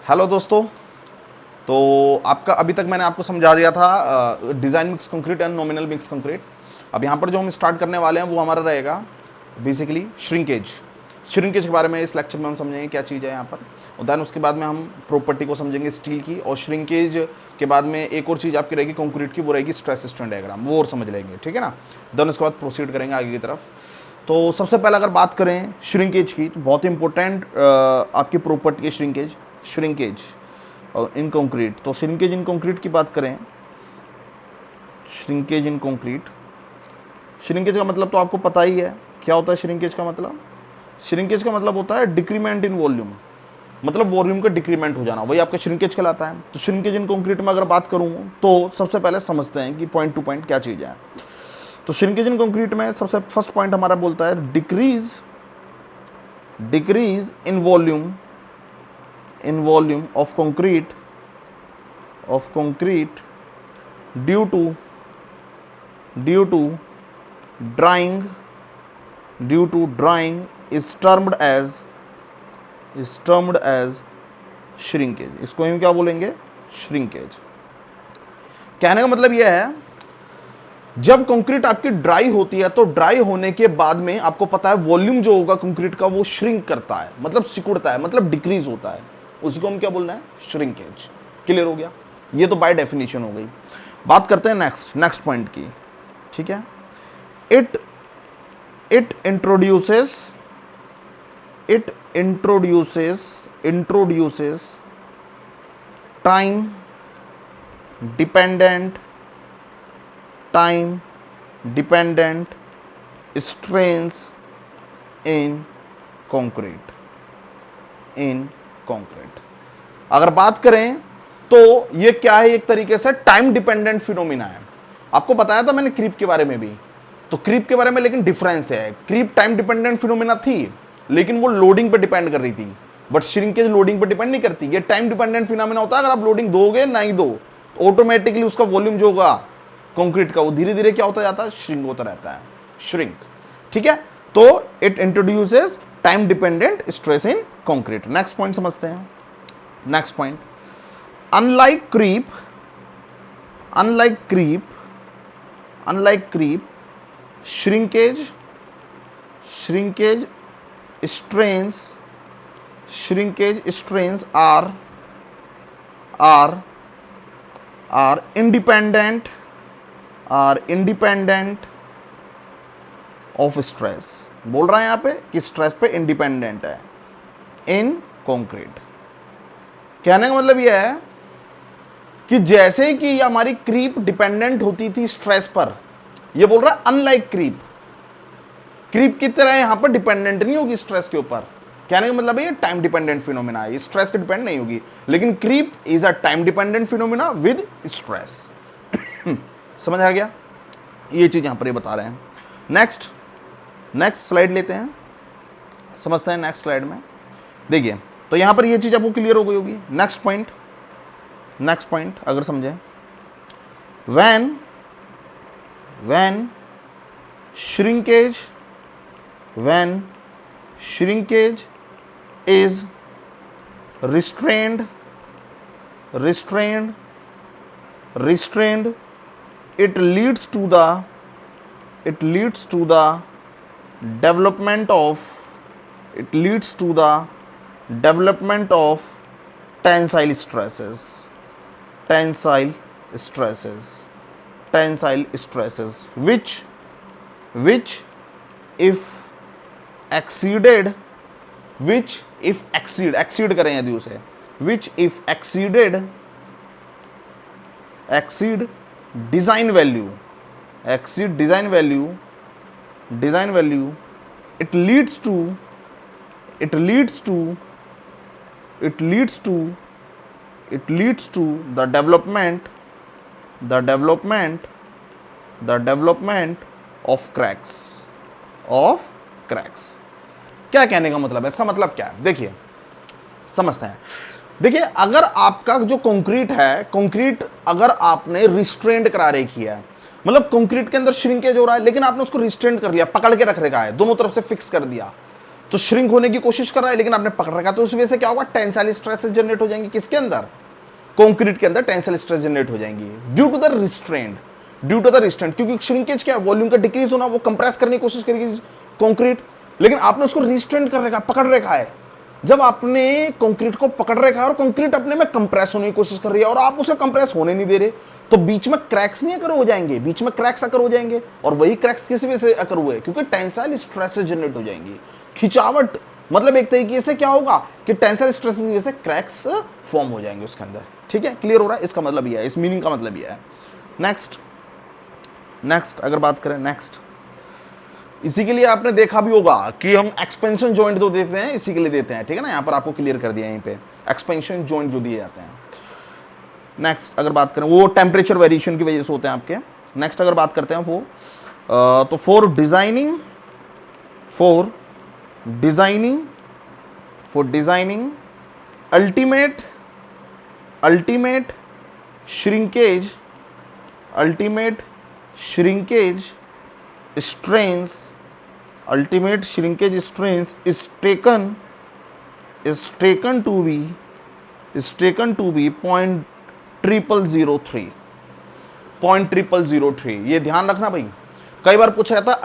Hello दोस्तों। तो आपका अभी तक मैंने आपको समझा दिया था design mix concrete and nominal mix concrete. अब यहाँ पर जो हम स्टार्ट करने वाले हैं वो हमारा रहेगा बेसिकली श्रिंकेज। श्रिंकेज के बारे में इस लेक्चर में हम समझेंगे क्या चीज़ है यहाँ पर, और देन उसके बाद में हम प्रॉपर्टी को समझेंगे स्टील की, और श्रिंकेज के बाद में एक और चीज़ आपकी रहेगी कंक्रीट की, वो रहेगी स्ट्रेस स्ट्रेन डायग्राम, वो और समझ लेंगे, ठीक है ना। देन उसके बाद प्रोसीड करेंगे आगे की तरफ। तो सबसे पहले अगर बात करें श्रिंकेज की, तो बहुत इंपॉर्टेंट आपकी प्रॉपर्टी है श्रिंकेज। श्रिंकेज और इन कंक्रीट, तो श्रिंकेज इन कंक्रीट की बात करें, श्रिंकेज इन कंक्रीट, श्रिंकेज का मतलब तो आपको पता ही है क्या होता है। श्रिंकेज का मतलब, श्रिंकेज का मतलब होता है डिक्रीमेंट इन वॉल्यूम, मतलब वॉल्यूम का डिक्रीमेंट हो जाना, वही आपका श्रिंकेज कहलाता है। तो श्रिंकेज इन कंक्रीट में अगर बात करूं तो सबसे पहले समझते हैं कि पॉइंट टू पॉइंट क्या चीज़ है। तो श्रिंकेज इन कंक्रीट में सबसे फर्स्ट पॉइंट हमारा बोलता है decrease in volume of concrete due to drying is termed as shrinkage। इसको हम क्या बोलेंगे? श्रिंकेज। कहने का मतलब यह है, जब कंक्रीट आपकी ड्राई होती है तो ड्राई होने के बाद में आपको पता है वॉल्यूम जो होगा कंक्रीट का वो श्रिंक करता है, मतलब सिकुड़ता है, मतलब डिक्रीज होता है, उसी को हम क्या बोल रहे हैं? श्रिंकेज। क्लियर हो गया? ये तो बाय डेफिनेशन हो गई। बात करते हैं नेक्स्ट पॉइंट की, ठीक है। It introduces time dependent strains in concrete। अगर बात करें तो ये क्या है? एक तरीके से टाइम डिपेंडेंट फिनोमिना है। आपको बताया था मैंने क्रीप के बारे में भी, तो क्रीप के बारे में लेकिन डिफरेंस है। क्रीप टाइम डिपेंडेंट फिनोमिना थी लेकिन वो लोडिंग पे डिपेंड कर रही थी, बट श्रिंकेज लोडिंग पे डिपेंड नहीं करती। ये टाइम डिपेंडेंट फिनोमिना होता है, अगर आप लोडिंग दोगे नहीं दो तो ऑटोमेटिकली उसका वॉल्यूम जो होगा कंक्रीट का वो धीरे धीरे क्या होता जाता है? श्रिंक होता रहता है, श्रिंक। ठीक है, तो it introduces time dependent stress in concrete. Next point समझते हैं। Next point, unlike creep shrinkage strains are independent of stress। बोल रहा है यहां पे कि स्ट्रेस पे इंडिपेंडेंट है इन कंक्रीट। कहने का मतलब यह है कि जैसे कि हमारी क्रीप डिपेंडेंट होती थी स्ट्रेस पर, यह बोल रहा है अनलाइक क्रीप की तरह यहां पर डिपेंडेंट नहीं होगी स्ट्रेस के ऊपर। कहने का मतलब है ये टाइम डिपेंडेंट फिनोमिना है, स्ट्रेस के डिपेंड नहीं होगी, लेकिन creep is a time dependent phenomena with stress. समझ आ गया? ये चीज यहां पर ये बता रहे हैं। नेक्स्ट स्लाइड लेते हैं, समझते हैं नेक्स्ट स्लाइड में। देखिए, तो यहां पर ये चीज आपको क्लियर हो गई होगी। नेक्स्ट पॉइंट अगर समझें, when shrinkage is restrained, it leads to the development of tensile stresses which if exceed करें यदि उसे, which if exceed design value, it leads to the development of cracks। क्या कहने का मतलब है? इसका मतलब क्या है? देखिए, समझते हैं। देखिए, अगर आपका जो कंक्रीट है, कंक्रीट अगर आपने रिस्ट्रेंड करा रखी है, मतलब कंक्रीट के अंदर श्रिंकेज हो रहा है लेकिन आपने उसको रिस्ट्रेंड कर लिया, पकड़ के रख रखा है, दोनों तरफ से फिक्स कर दिया, तो श्रिंक होने की कोशिश कर रहा है लेकिन आपने पकड़ रखा, तो उस वजह से क्या होगा, टेंसाइल स्ट्रेस जनरेट हो जाएंगे। किसके अंदर, कंक्रीट के अंदर टेंसाइल स्ट्रेस जनरेट हो जाएंगी ड्यू टू द रिस्ट्रेंट, क्योंकि श्रिंकेज क्या है, वॉल्यूम का डिक्रीज होना, वो कंप्रेस करने की कोशिश करेगी कंक्रीट, लेकिन आपने उसको रिस्ट्रेंट कर रखा, पकड़ रखा है। जब आपने कंक्रीट को पकड़ रखा है और कंक्रीट अपने में कंप्रेस होने की कोशिश कर रही है और आप उसे कंप्रेस होने नहीं दे रहे, तो बीच में क्रैक्स नहीं अकर हो जाएंगे, बीच में क्रैक्स अकर हो जाएंगे। और वही क्रैक्स किस वजह से अकर हुए, क्योंकि टेंसाइल स्ट्रेस जनरेट हो जाएंगी, खिंचावट, मतलब एक तरीके से क्या होगा कि टेंसाइल स्ट्रेस की वजह से क्रैक्स फॉर्म हो जाएंगे उसके अंदर। ठीक है, क्लियर हो रहा है, इसका मतलब यह है, इस मीनिंग का मतलब यह है। नेक्स्ट अगर बात करें, नेक्स्ट इसी के लिए आपने देखा भी होगा कि हम एक्सपेंशन जॉइंट जो देते हैं इसी के लिए देते हैं। ठीक है ना, यहां पर आपको क्लियर कर दिया यहीं पे एक्सपेंशन जॉइंट जो दिए जाते हैं। नेक्स्ट अगर बात करें, वो टेम्परेचर वेरिएशन की वजह से होते हैं आपके। नेक्स्ट अगर बात करते हैं वो तो for designing ultimate shrinkage strains is taken to be 0.0003। ये ध्यान रखना भाई, कई बार पूछा जाता है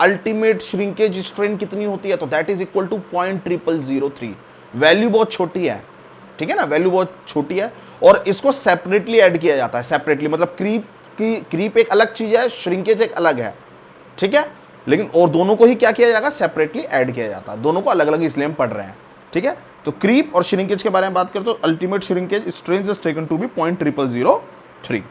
अल्टीमेट श्रिंकेज स्ट्रेन कितनी होती है, तो दैट इज इक्वल टू 0.0003। वैल्यू बहुत छोटी है, ठीक है ना, वैल्यू बहुत छोटी है और इसको सेपरेटली ऐड किया जाता है। सेपरेटली मतलब क्रीप एक अलग चीज है, श्रिंकेज एक अलग है, ठीक है, लेकिन और दोनों को ही क्या किया जाएगा, सेपरेटली ऐड किया जाता है। दोनों को अलग अलग इसलिए हम पढ़ रहे हैं। ठीक है, तो क्रीप और श्रिंकेज के बारे में बात करें तो ultimate shrinkage strain is taken to be 0.0003।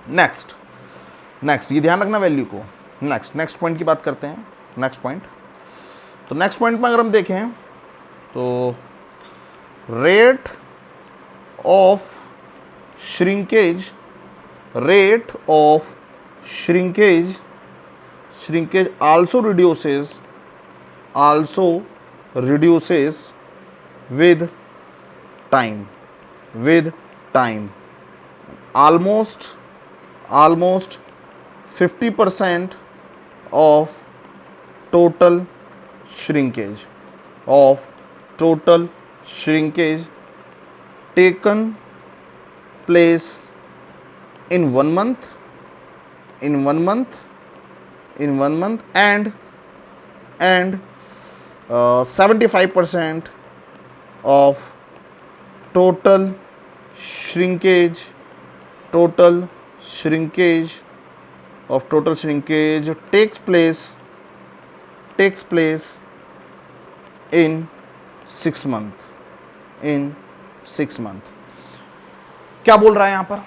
Next ये ध्यान रखना वैल्यू को। नेक्स्ट पॉइंट की बात करते हैं। नेक्स्ट पॉइंट में अगर हम देखें तो rate of shrinkage also reduces with time almost 50% of total shrinkage taken place in 1 month and 75% of total shrinkage takes place in 6 months। क्या बोल रहा है यहां पर,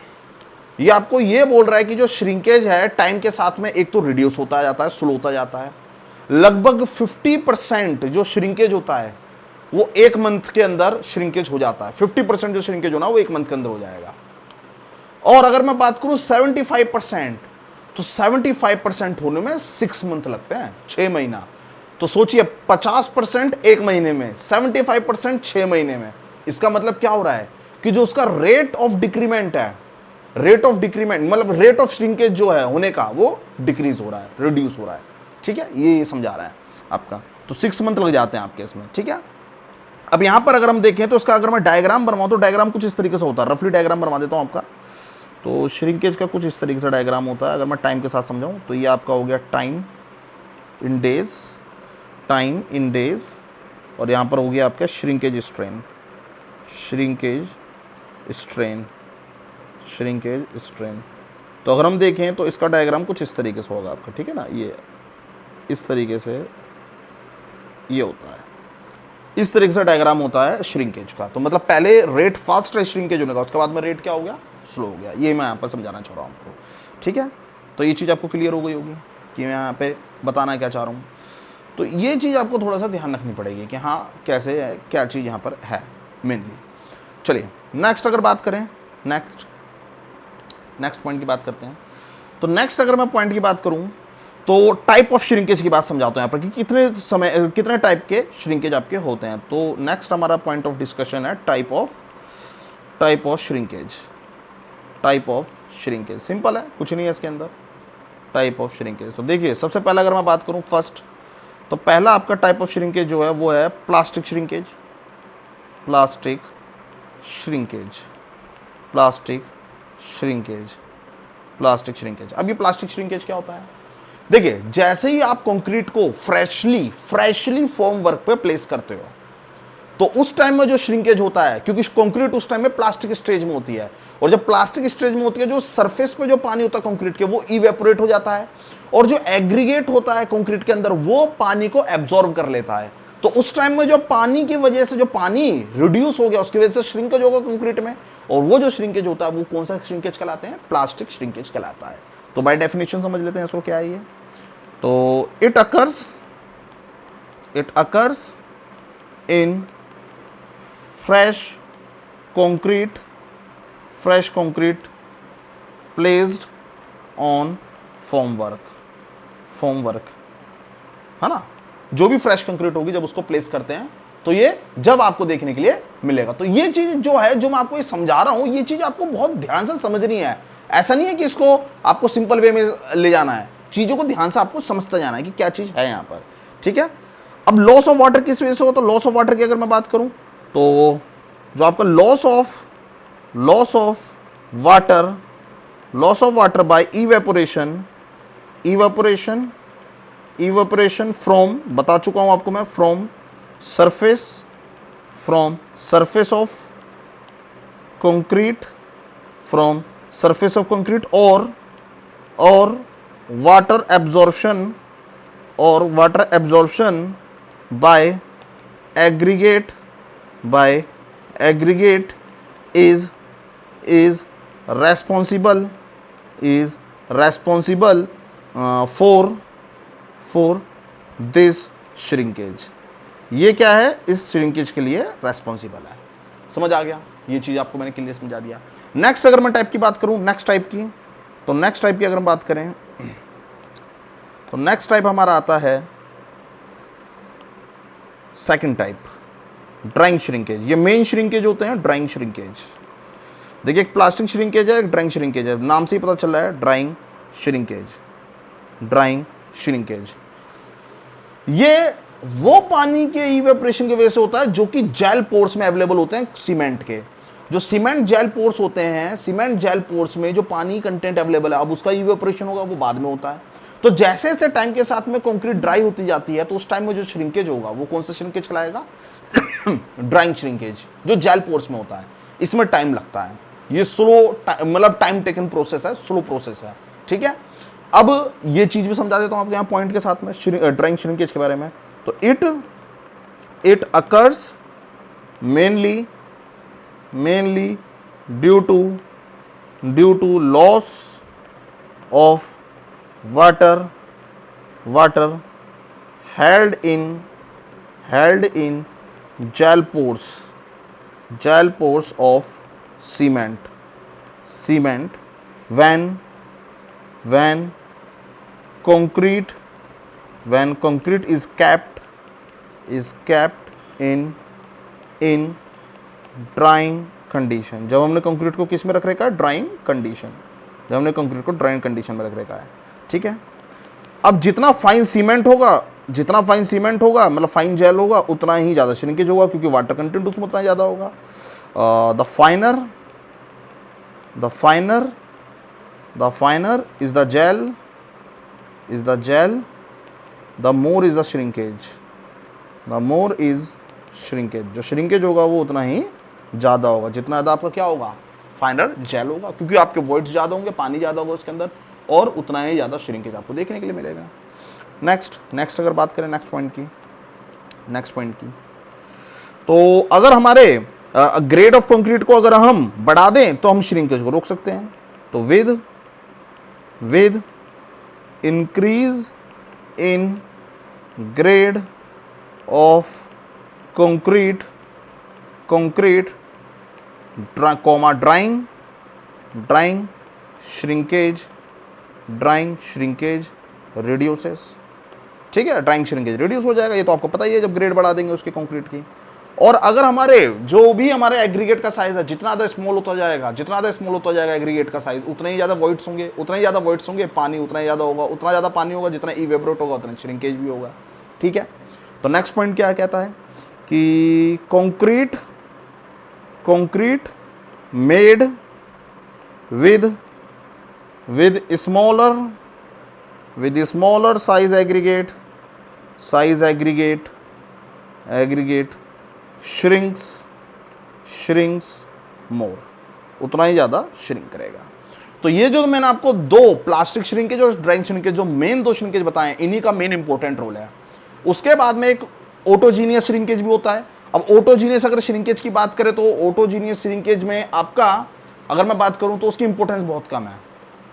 ये आपको ये बोल रहा है कि जो श्रिंकेज है टाइम के साथ में एक तो रिड्यूस होता जाता है, स्लो होता जाता है। लगभग 50% जो श्रिंकेज होता है वो 1 मंथ के अंदर श्रिंकेज हो जाता है। 50% जो श्रिंकेज होना वो 1 मंथ के अंदर हो जाएगा। और अगर मैं बात करूं 75%, तो 75% होने में 6 मंथ लगते हैं, 6 महीना। तो सोचिए 50% 1 महीने में, 75% 6 महीने में। इसका मतलब क्या हो रहा है कि जो उसका रेट ऑफ डिक्रीमेंट है, मतलब रेट ऑफ श्रिंकेज जो है होने का वो डिक्रीज हो रहा है, रिड्यूस हो रहा है। ठीक है, ये समझा रहा है आपका। तो 6 मंथ लग जाते हैं आपके इसमें। ठीक है, अब यहां पर अगर हम देखें तो इसका अगर मैं डायग्राम बनवाऊं तो डायग्राम कुछ इस तरीके से होता है। रफली डायग्राम बनवा देता हूं आपका। तो श्रिंकेज का कुछ इस तरीके से डायग्राम होता है। अगर मैं टाइम के साथ समझाऊं तो ये आपका हो गया टाइम इन डेज, और यहां पर हो गया आपका श्रिंकेज स्ट्रेन। तो अगर हम देखें तो इसका डायग्राम कुछ इस तरीके से होगा आपका। ठीक है ना, ये इस तरीके से ये होता है, इस तरीके से डायग्राम होता है श्रिंकेज का। तो मतलब पहले रेट फास्ट है श्रिंकेज होने का, उसके बाद में रेट क्या हो गया, स्लो हो गया। ये मैं यहाँ पर समझाना चाह रहा हूँ आपको। ठीक है, तो ये चीज़ आपको क्लियर हो गई होगी कि मैं यहाँ पे बताना क्या चाह रहा हूँ। तो ये चीज़ आपको थोड़ा सा ध्यान रखनी पड़ेगी कि हाँ कैसे है, क्या चीज़ यहाँ पर है मेनली। चलिए नेक्स्ट अगर बात करें, नेक्स्ट पॉइंट की बात करते हैं। तो नेक्स्ट अगर मैं पॉइंट की बात करूं तो टाइप ऑफ श्रिंकेज की बात समझाता हूं यहाँ पर कि कितने टाइप के श्रिंकेज आपके होते हैं। तो नेक्स्ट हमारा पॉइंट ऑफ डिस्कशन है टाइप ऑफ श्रिंकेज। सिंपल है, कुछ नहीं है इसके अंदर। टाइप ऑफ श्रिंकेज, तो देखिए सबसे पहले अगर मैं बात करूं फर्स्ट तो पहला आपका टाइप ऑफ श्रिंकेज जो है वो है plastic shrinkage, plastic shrinkage, plastic shrinkage, plastic shrinkage. अब ये प्लास्टिक श्रिंकेज क्या होता है? देखिए, जैसे ही आप कंक्रीट को फ्रेशली फॉर्म वर्क पे प्लेस करते हो तो उस टाइम में जो श्रिंकेज होता है, क्योंकि कंक्रीट उस टाइम में प्लास्टिक स्टेज में होती है, और जब प्लास्टिक स्टेज में होती है जो सरफेस पे जो पानी होता है कंक्रीट के वो इवेपोरेट हो जाता है, और जो एग्रीगेट होता है कंक्रीट के अंदर वो पानी को एब्जॉर्व कर लेता है। तो उस टाइम में जो पानी की वजह से जो पानी रिड्यूस हो गया उसकी वजह से श्रिंकेज होगा कंक्रीट में, और वो जो श्रिंकेज होता है वो कौन सा श्रिंकेज कहलाते हैं? प्लास्टिक श्रिंकेज कहलाता है। तो बाय डेफिनेशन समझ लेते हैं इसको क्या है ये। तो it occurs in fresh concrete placed on formwork, है ना? जो भी फ्रेश कंक्रीट होगी जब उसको प्लेस करते हैं तो ये जब आपको देखने के लिए मिलेगा। तो ये चीज जो है, जो मैं आपको ये समझा रहा हूं, ये चीज आपको बहुत ध्यान से समझनी है। ऐसा नहीं है कि इसको आपको सिंपल वे में ले जाना है, चीजों को ध्यान से आपको समझता जाना है कि क्या चीज है यहां पर, ठीक है? अब लॉस ऑफ वाटर किस वजह से हो? तो लॉस ऑफ वाटर की अगर मैं बात करूं तो जो आपका loss of water by evaporation from, बता चुका हूं आपको मैं, फ्रॉम सरफेस ऑफ कंक्रीट और water absorption by aggregate is responsible for this shrinkage। ये क्या है? इस श्रिंकेज के लिए रेस्पॉन्सिबल है। समझ आ गया? ये चीज आपको मैंने क्लियर समझा दिया। नेक्स्ट अगर मैं टाइप की बात करूं, नेक्स्ट टाइप की अगर हम बात करें तो नेक्स्ट टाइप हमारा आता है सेकंड टाइप, ड्राइंग श्रिंकेज। ये मेन श्रिंकेज होते हैं ड्राइंग श्रिंकेज। देखिए, एक प्लास्टिक श्रिंकेज है, एक ड्राइंग श्रिंकेज है। नाम से ही पता चल रहा है ड्राइंग श्रिंकेज। ये वो पानी के इवेपोरेशन की वजह से होता है जो कि जेल पोर्स में अवेलेबल होते हैं सीमेंट के। जो सीमेंट जेल पोर्स होते हैं, सीमेंट जेल पोर्स में जो पानी कंटेंट अवेलेबल है, अब उसका इवेपोरेशन होगा वो बाद में होता है। तो जैसे जैसे टाइम के साथ में कंक्रीट ड्राई होती जाती है तो उस टाइम में जो श्रिंकेज होगा वो कौन सा श्रिंकेज कहलाएगा? ड्राइंग श्रिंकेज, जो जेल पोर्स में होता है। इसमें टाइम लगता है, ये स्लो, मतलब टाइम टेकन प्रोसेस है, स्लो प्रोसेस है, ठीक है? अब ये चीज भी समझा देता हूं आपको यहाँ पॉइंट के साथ में ड्राइंग श्रिंकेज के बारे में। तो it occurs mainly due to loss of water held in gel pores of cement when concrete is kept in drying condition। जब हमने कंक्रीट को किस में रख रखा है? Drawing condition. जब हमने कंक्रीट को ड्राइंग कंडीशन में रख रखा है, ठीक है? अब जितना फाइन सीमेंट होगा, मतलब फाइन जेल होगा, उतना ही ज़्यादा श्रिंकेज होगा, क्योंकि वाटर कंटेंट उसमें उतना ज़्यादा होगा। The finer is the gel, the more is the shrinkage. जो श्रिंकेज होगा वो उतना ही ज़्यादा होगा, जितना ज़्यादा आपका क्या होगा? फाइनर जेल होगा, क्योंकि आपके वॉइड्स ज़्यादा होंगे, पानी ज़्यादा होगा उसके अंदर, और उतना ही ज़्यादा श्रिंकेज आपको देखने के लिए मिलेगा। नेक्स्ट अगर बात करें नेक्स्ट पॉइंट की, तो अगर हमारे ग्रेड ऑफ कंक्रीट को अगर हम बढ़ा दें तो हम श्रिंकेज को रोक सकते हैं। तो with increase in grade of concrete drawing shrinkage reduces, ठीक है? ड्राइंग श्रिंकेज रिड्यूस हो जाएगा, ये तो आपको पता ही है जब ग्रेड बढ़ा देंगे उसके कंक्रीट की। और अगर हमारे जो भी हमारे एग्रीगेट का साइज है, जितना ज़्यादा स्मॉल होता जाएगा एग्रीगेट का साइज, उतने ही ज़्यादा वॉइड्स होंगे, पानी उतना ही ज़्यादा होगा, उतना ज़्यादा पानी होगा, जितना इवेपोरेट होगा उतना श्रिंकेज भी होगा, ठीक है। तो नेक्स्ट पॉइंट क्या कहता है कि concrete made with smaller size aggregate shrinks more, उतना ही ज़्यादा श्रिंक करेगा। तो ये जो मैंने आपको दो प्लास्टिक श्रिंकेज और ड्राइंग श्रिंकेज, जो मेन दो श्रिंकेज बताए, इन्हीं का मेन इंपॉर्टेंट रोल है। उसके बाद में एक ऑटोजीनियस श्रिंकेज भी होता है। अब ऑटोजीनियस अगर श्रिंकेज की बात करें तो ऑटोजीनियस श्रिंकेज में आपका अगर मैं बात करूं तो उसकी इंपॉर्टेंस बहुत कम है,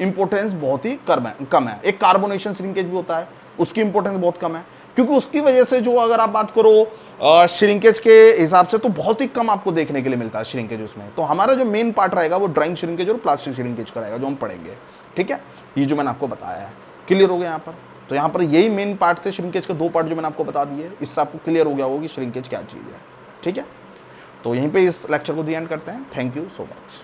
इंपॉर्टेंस बहुत ही कम है। एक कार्बोनेशन श्रिंकेज भी होता है, उसकी इंपॉर्टेंस बहुत कम है, क्योंकि उसकी वजह से जो अगर आप बात करो श्रिंकेज के हिसाब से तो बहुत ही कम आपको देखने के लिए मिलता है श्रिंकेज उसमें। तो हमारा जो मेन पार्ट रहेगा वो ड्राइंग श्रिंकेज और प्लास्टिक श्रिंकेज का रहेगा, जो हम पढ़ेंगे। ठीक है, ये जो मैंने आपको बताया है क्लियर हो गया यहाँ पर। तो यहाँ पर यही मेन पार्ट थे श्रिंकेज के, दो पार्ट जो मैंने आपको बता दिए, इससे आपको क्लियर हो गया होगा कि श्रिंकेज क्या चीज़ है। ठीक है, तो यहीं पे इस लेक्चर को दी एंड करते हैं। Thank you so much.